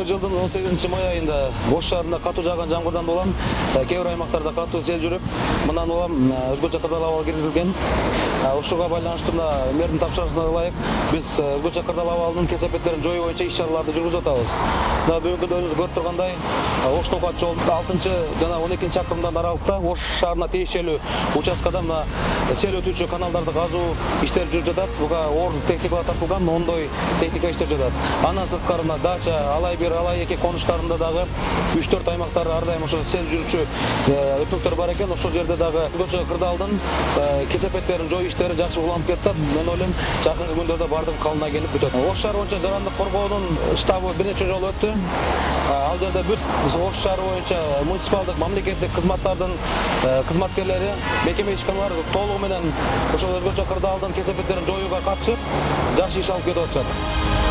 жылдын 18 май айында Ош шаарында катуу жааган жамгырдан улам кээ бир аймактарда катуу сел жүрүп, мындан улам өзгөчө кырдаал абал киргизилген. Ошого байланыштуу мэрдин тапшырмасына ылайык биз өзгөчө кырдаал абалынын кесепеттерин жоюу боюнча иш-чараларды жүргүзүп атабыз. Бүгүнкү күндө өзүңүз көрүп тургандай, Ош Токат жолунун 6 жана 12 чакырымдан аралыкта Ош шаарына тиешелүү участкада сел өтүүчү каналдарды казуу иштери жүрүп жатат. Буга оор техникалар тартылган, ондой техника иштеп жатат. Андан сырткары Дача, Алай 1, Алай 2 конуштарында дагы 3-4 аймактар ар дайым ошо сел жүрүчү өтмөктөр бар экен. Ошол жерде дагы өзгөчө кырдаалдын кесепеттерин жоюу иштери жакшы уланып кетти. Мен ойлойм, жакынкы күндөрдө бардыгы калыбына келип бүтөт. Ош шаары боюнча жарандык коргоонун штабы бир нече жолу өттү. Ал жерде бүт Ош шаары боюнча муниципалдык, мамлекеттик кызматтардын кызматкерлери, мекеме ишканалар толугу менен ошол өзгөчө кырдаалдын кесепеттерин жоюуга катышып, жакшы иш алып кетип атышат.